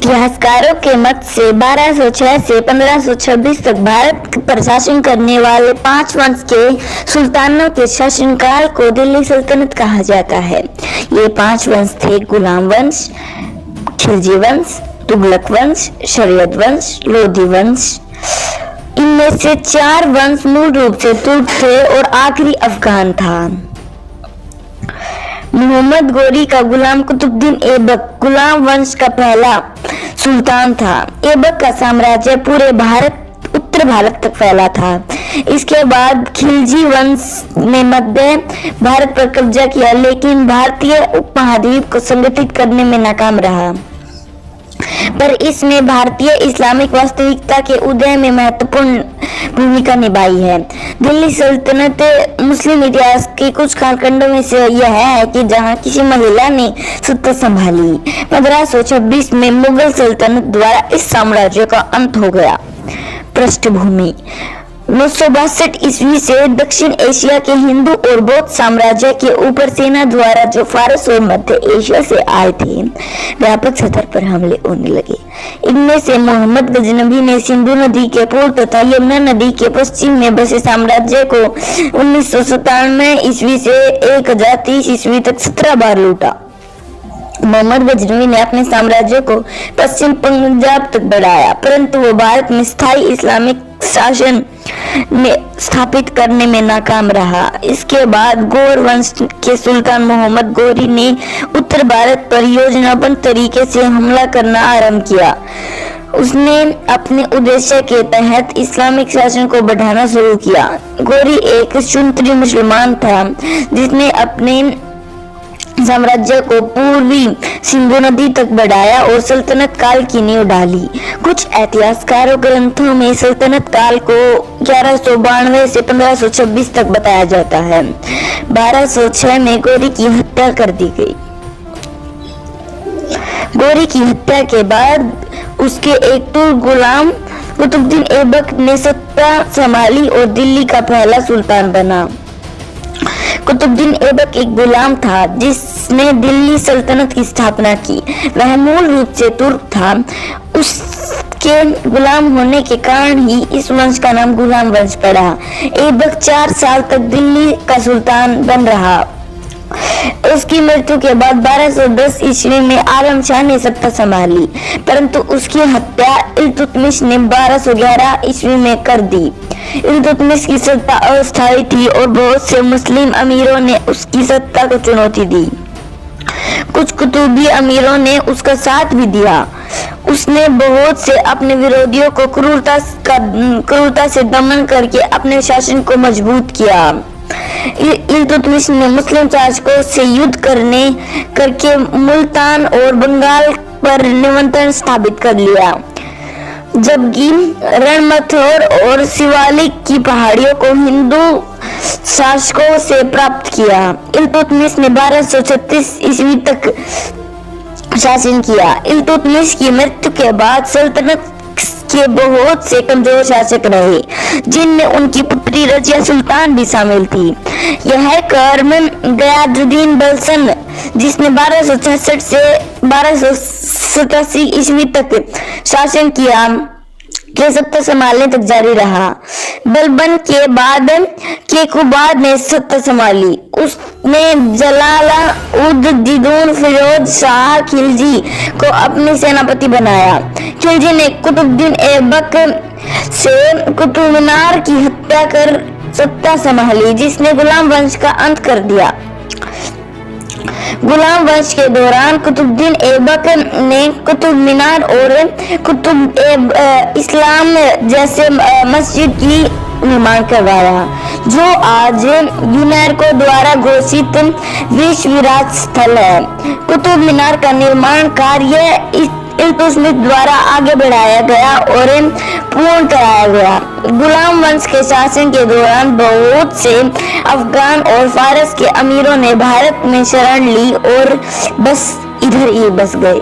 इतिहासकारों के मत से 1206 से 1526 तक भारत पर शासन करने वाले 5 वंश के सुल्तानों के शासनकाल को दिल्ली सल्तनत कहा जाता है। ये 5 वंश थे गुलाम वंश, खिलजी वंश, तुगलक वंश, शरीयत वंश, लोधी वंश। इनमें से 4 वंश मूल रूप से तुर्क थे और आखिरी अफगान था। मोहम्मद गोरी का गुलाम कुतुबुद्दीन ऐबक गुलाम वंश का पहला सुल्तान था। ऐबक का साम्राज्य पूरे उत्तर भारत तक फैला था। इसके बाद खिलजी वंश ने मध्य भारत पर कब्जा किया, लेकिन भारतीय उपमहाद्वीप को संगठित करने में नाकाम रहा, पर इसमें भारतीय इस्लामिक वास्तविकता के उदय में महत्वपूर्ण भूमिका निभाई है। दिल्ली सल्तनत मुस्लिम इतिहास के कुछ कालखंडों में से यह है कि जहां किसी महिला ने सत्ता संभाली। 1526 में मुगल सल्तनत द्वारा इस साम्राज्य का अंत हो गया। पृष्ठभूमि 962 ईस्वी से दक्षिण एशिया के हिंदू और बौद्ध साम्राज्य के ऊपर सेना द्वारा जो फारस और मध्य एशिया से आए थे, व्यापक सतह पर हमले होने लगे। इनमें से मोहम्मद गजनबी ने सिंधु नदी के पूर्व तथा यमुना नदी के पश्चिम में बसे साम्राज्य को 1997 ईस्वी से 1030 ईस्वी तक 17 बार लूटा। मोहम्मद गजनवी ने अपने साम्राज्य को पश्चिम पंजाब तक बढ़ाया, परंतु वो भारत में स्थायी इस्लामिक शासन में स्थापित करने में नाकाम रहा। इसके बाद गौर वंश के सुल्तान मोहम्मद गोरी ने उत्तर भारत पर योजनाबद्ध तरीके से हमला करना आरंभ किया। उसने अपने उद्देश्य के तहत इस्लामिक शासन को बढ़ाना शुरू किया। गोरी एक सुन्नी मुसलमान था जिसने अपने साम्राज्य को पूर्वी सिंधु नदी तक बढ़ाया और सल्तनत काल की नींव डाली। कुछ इतिहासकारों ग्रंथों में सल्तनत काल को 1192 से 1526 तक बताया जाता है। 1206 में गोरी की हत्या कर दी गई। गोरी की हत्या के बाद उसके एक तुर्क गुलाम कुतुबुद्दीन ऐबक ने सत्ता संभाली और दिल्ली का पहला सुल्तान बना। कुतुबुद्दीन ऐबक एक गुलाम था जिसने दिल्ली सल्तनत की स्थापना की। वह मूल रूप से तुर्क था। उसके गुलाम होने के कारण ही इस वंश का नाम गुलाम वंश पड़ा। ऐबक 4 साल तक दिल्ली का सुल्तान बन रहा। उसकी मृत्यु के बाद 1210 ईस्वी में आलम शाह ने सत्ता संभाली, परंतु उसकी हत्या इल्तुतमिश ने 1211 ईस्वी में कर दी। इल्तुतमिश की सत्ता अस्थायी थी और बहुत से मुस्लिम अमीरों ने उसकी सत्ता को चुनौती दी। कुछ कुतुबी अमीरों ने उसका साथ भी दिया। उसने बहुत से अपने विरोधियों को क्रूरता से दमन करके अपने शासन को मजबूत किया। इल्तुतमिश ने मुस्लिम शासकों से युद्ध करके मुल्तान और बंगाल पर नियंत्रण स्थापित कर लिया, जबकि रणथंभोर और शिवालिक की पहाड़ियों को हिंदू शासकों से प्राप्त किया। इल्तुतमिश ने 1236 ईस्वी तक शासन किया। इल्तुतमिश की मृत्यु के बाद सल्तनत के बहुत से कमजोर शासक रहे, जिनमें उनकी पुत्री रजिया सुल्तान भी शामिल थी। यह कर्म गयाजुद्दीन बलसन, जिसने 1266 से 1287 ईस्वी तक शासन किया, के सत्ता संभालने तक जारी रहा। बलबन के बाद केकुबाद ने सत्ता संभाली। उसने जलालुद्दीन फिरोज शाह खिलजी को अपने सेनापति बनाया। खिलजी ने कुतुबुद्दीन ऐबक से कुतुब मीनार की हत्या कर सत्ता संभाली, जिसने गुलाम वंश का अंत कर दिया। गुलाम वंश के दौरान कुतुबुद्दीन ऐबक ने कुतुब मीनार और कुतुब इस्लाम जैसे मस्जिद की निर्माण करवाया, जो आज यूनेस्को द्वारा घोषित विश्व विरासत स्थल है। कुतुब मीनार का निर्माण कार्य इल्तुतमिश द्वारा आगे बढ़ाया गया और पूर्ण कराया गया। गुलाम वंश के शासन के दौरान बहुत से अफगान और फारस के अमीरों ने भारत में शरण ली और बस इधर ही बस गए।